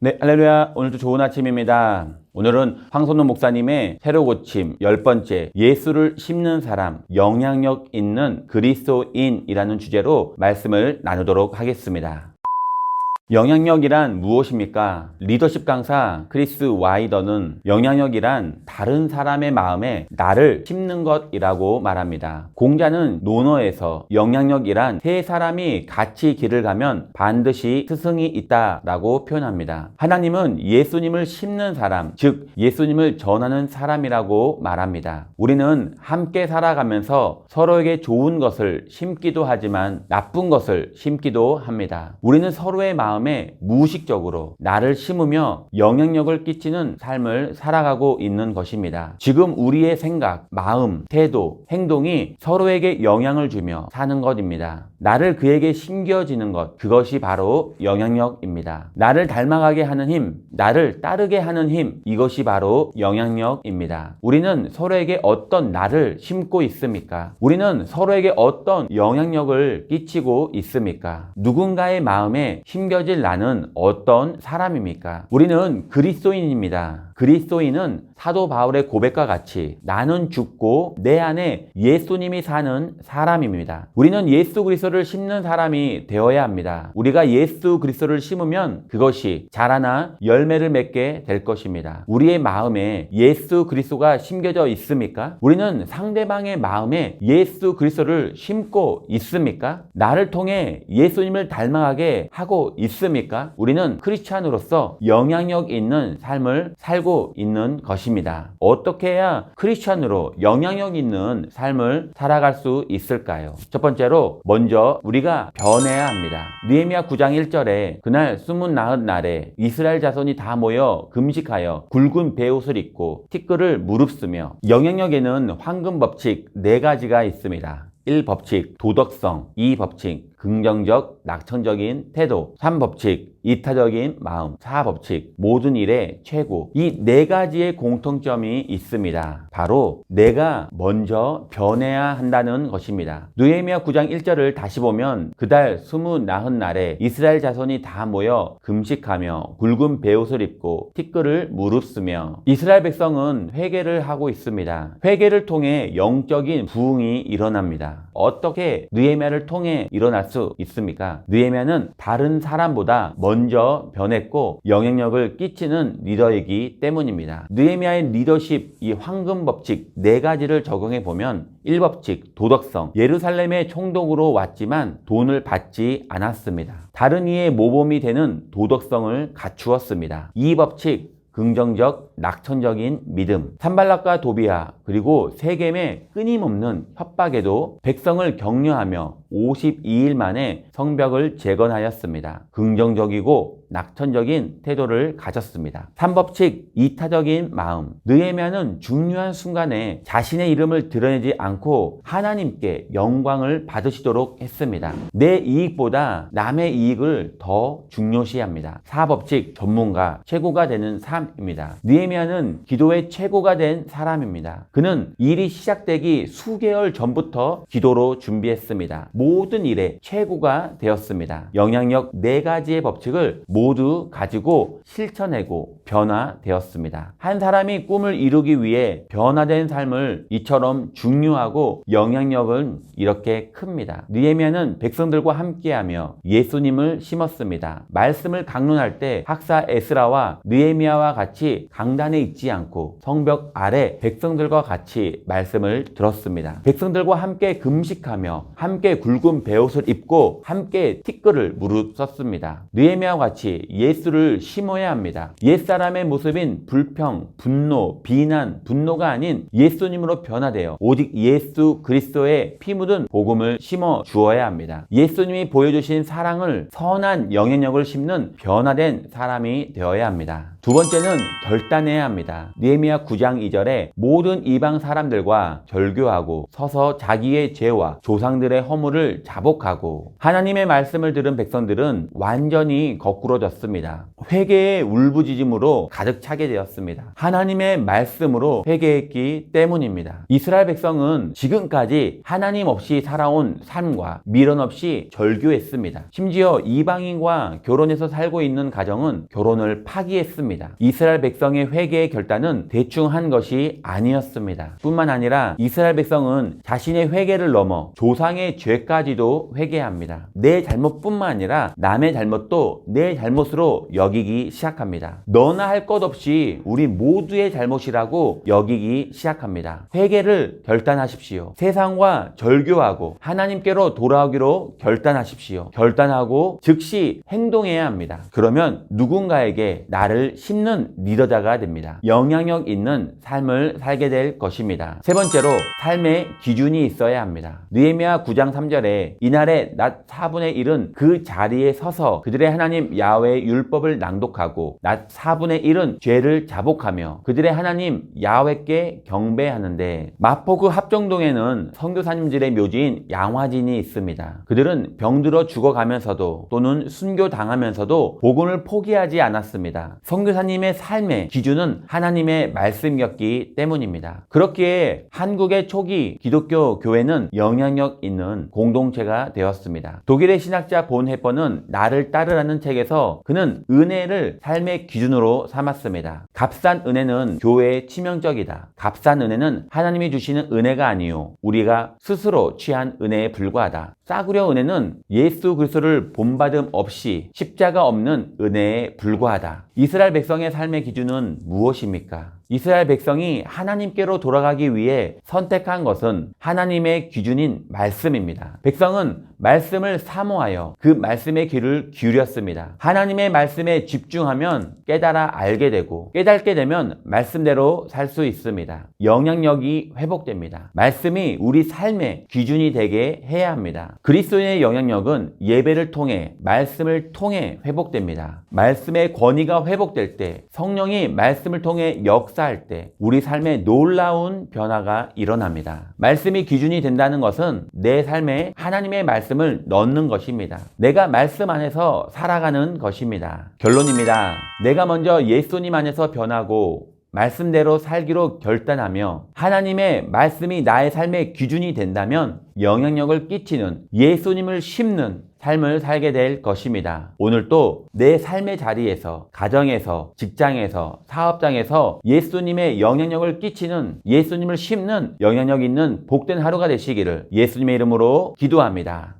네, 할렐루야. 오늘도 좋은 아침입니다. 오늘은 황선우 목사님의 새로 고침 10번째 예수를 심는 사람, 영향력 있는 그리스도인이라는 주제로 말씀을 나누도록 하겠습니다. 영향력이란 무엇입니까? 리더십 강사 크리스 와이더는 영향력이란 다른 사람의 마음에 나를 심는 것이라고 말합니다. 공자는 논어에서 영향력이란 세 사람이 같이 길을 가면 반드시 스승이 있다라고 표현합니다. 하나님은 예수님을 심는 사람, 즉 예수님을 전하는 사람이라고 말합니다. 우리는 함께 살아가면서 서로에게 좋은 것을 심기도 하지만 나쁜 것을 심기도 합니다. 우리는 서로의 마음에 무의식적으로 나를 심으며 영향력을 끼치는 삶을 살아가고 있는 것입니다. 지금 우리의 생각, 마음, 태도, 행동이 서로에게 영향을 주며 사는 것입니다. 나를 그에게 심겨지는 것, 그것이 바로 영향력입니다. 나를 닮아가게 하는 힘, 나를 따르게 하는 힘, 이것이 바로 영향력입니다. 우리는 서로에게 어떤 나를 심고 있습니까? 우리는 서로에게 어떤 영향력을 끼치고 있습니까? 누군가의 마음에 심겨질 나는 어떤 사람입니까? 우리는 그리스도인입니다. 그리스도인은 사도 바울의 고백과 같이 나는 죽고 내 안에 예수님이 사는 사람입니다. 우리는 예수 그리스도를 심는 사람이 되어야 합니다. 우리가 예수 그리스도를 심으면 그것이 자라나 열매를 맺게 될 것입니다. 우리의 마음에 예수 그리스도가 심겨져 있습니까? 우리는 상대방의 마음에 예수 그리스도를 심고 있습니까? 나를 통해 예수님을 닮아가게 하고 있습니까? 우리는 크리스찬으로서 영향력 있는 삶을 살고 있는 것입니다. 어떻게 해야 크리스찬으로 영향력 있는 삶을 살아갈 수 있을까요? 첫 번째로 먼저 우리가 변해야 합니다. 느헤미야 9장 1절에 그날 숨은 나흔 날에 이스라엘 자손이 다 모여 금식하여 굵은 베옷을 입고 티끌을 무릅쓰며 영향력에는 황금 법칙 4가지가 있습니다. 1법칙 도덕성, 2법칙 긍정적, 낙천적인 태도, 3법칙 이타적인 마음, 4법칙 모든 일의 최고. 이 4가지의 공통점이 있습니다. 바로 내가 먼저 변해야 한다는 것입니다. 느헤미야 9장 1절을 다시 보면 그달 29날에 이스라엘 자손이 다 모여 금식하며 굵은 베옷을 입고 티끌을 무릅쓰며 이스라엘 백성은 회개를 하고 있습니다. 회개를 통해 영적인 부흥이 일어납니다. 어떻게 느헤미야를 통해 일어날 수 있습니까? 느헤미야는 다른 사람보다 먼저 변했고 영향력을 끼치는 리더이기 때문입니다. 느헤미야의 리더십, 이 황금 법칙 4가지를 적용해 보면 1법칙 도덕성, 예루살렘의 총독으로 왔지만 돈을 받지 않았습니다. 다른 이의 모범이 되는 도덕성을 갖추었습니다. 2법칙 긍정적, 낙천적인 믿음. 산발락과 도비아 그리고 세겜의 끊임없는 협박에도 백성을 격려하며 52일 만에 성벽을 재건하였습니다. 긍정적이고 낙천적인 태도를 가졌습니다. 3법칙 이타적인 마음. 느헤미야는 중요한 순간에 자신의 이름을 드러내지 않고 하나님께 영광을 받으시도록 했습니다. 내 이익보다 남의 이익을 더 중요시합니다. 4법칙 전문가, 최고가 되는 삶입니다. 느헤미야는 기도의 최고가 된 사람입니다. 그는 일이 시작되기 수개월 전부터 기도로 준비했습니다. 모든 일에 최고가 되었습니다. 영향력 4가지의 법칙을 모두 가지고 실천하고 변화되었습니다. 한 사람이 꿈을 이루기 위해 변화된 삶을 이처럼 중요하고 영향력은 이렇게 큽니다. 느헤미야는 백성들과 함께하며 예수님을 심었습니다. 말씀을 강론할 때 학사 에스라와 느헤미야와 같이 강단에 있지 않고 성벽 아래 백성들과 같이 말씀을 들었습니다. 백성들과 함께 금식하며 함께 굵은 베옷을 입고 함께 티끌을 무릅썼습니다. 느헤미야와 같이 예수를 심어야 합니다. 옛사람의 모습인 불평, 분노, 비난, 분노가 아닌 예수님으로 변화되어 오직 예수 그리스도의 피 묻은 복음을 심어 주어야 합니다. 예수님이 보여주신 사랑을 선한 영향력을 심는 변화된 사람이 되어야 합니다. 두 번째는 결단해야 합니다. 느헤미야 9장 2절에 모든 이방 사람들과 절교하고 서서 자기의 죄와 조상들의 허물을 자복하고. 하나님의 말씀을 들은 백성들은 완전히 거꾸러졌습니다. 회개의 울부짖음으로 가득 차게 되었습니다. 하나님의 말씀으로 회개했기 때문입니다. 이스라엘 백성은 지금까지 하나님 없이 살아온 삶과 미련 없이 절교했습니다. 심지어 이방인과 결혼해서 살고 있는 가정은 결혼을 파기했습니다. 이스라엘 백성의 회개의 결단은 대충 한 것이 아니었습니다. 뿐만 아니라 이스라엘 백성은 자신의 회개를 넘어 조상의 죄까지도 회개합니다. 내 잘못뿐만 아니라 남의 잘못도 내 잘못으로 여기기 시작합니다. 너나 할 것 없이 우리 모두의 잘못이라고 여기기 시작합니다. 회개를 결단하십시오. 세상과 절교하고 하나님께로 돌아오기로 결단하십시오. 결단하고 즉시 행동해야 합니다. 그러면 누군가에게 나를 심는 리더자가 됩니다. 영향력 있는 삶을 살게 될 것입니다. 세 번째로 삶의 기준이 있어야 합니다. 느헤미야 9장 3절에 이날에 낮 4분의 1은 그 자리에 서서 그들의 하나님 야훼의 율법을 낭독하고 낮 4분의 1은 죄를 자복하며 그들의 하나님 야훼께 경배하는데, 마포구 합정동에는 선교사님들의 묘지인 양화진이 있습니다. 그들은 병들어 죽어가면서도 또는 순교당하면서도 복음을 포기하지 않았습니다. 선교사님의 삶의 기준은 하나님의 말씀이었기 때문입니다. 그렇기에 한국의 초기 기독교 교회는 영향력 있는 공동체가 되었습니다. 독일의 신학자 본 헤퍼는 나를 따르라는 책에서 그는 은혜를 삶의 기준으로 삼았습니다. 값싼 은혜는 교회의 치명적이다. 값싼 은혜는 하나님이 주시는 은혜가 아니요 우리가 스스로 취한 은혜에 불과하다. 싸구려 은혜는 예수 그리스도를 본받음 없이 십자가 없는 은혜에 불과하다. 이스라엘 백성의 삶의 기준은 무엇입니까? 이스라엘 백성이 하나님께로 돌아가기 위해 선택한 것은 하나님의 기준인 말씀입니다. 백성은 말씀을 사모하여 그 말씀의 귀를 기울였습니다. 하나님의 말씀에 집중하면 깨달아 알게 되고 깨닫게 되면 말씀대로 살 수 있습니다. 영향력이 회복됩니다. 말씀이 우리 삶의 기준이 되게 해야 합니다. 그리스도인의 영향력은 예배를 통해 말씀을 통해 회복됩니다. 말씀의 권위가 회복될 때, 성령이 말씀을 통해 역사할 때 우리 삶에 놀라운 변화가 일어납니다. 말씀이 기준이 된다는 것은 내 삶에 하나님의 말씀을 넣는 것입니다. 내가 말씀 안에서 살아가는 것입니다. 결론입니다. 내가 먼저 예수님 안에서 변하고 말씀대로 살기로 결단하며 하나님의 말씀이 나의 삶의 기준이 된다면 영향력을 끼치는, 예수님을 심는 삶을 살게 될 것입니다. 오늘도 내 삶의 자리에서, 가정에서, 직장에서, 사업장에서 예수님의 영향력을 끼치는, 예수님을 심는 영향력 있는 복된 하루가 되시기를 예수님의 이름으로 기도합니다.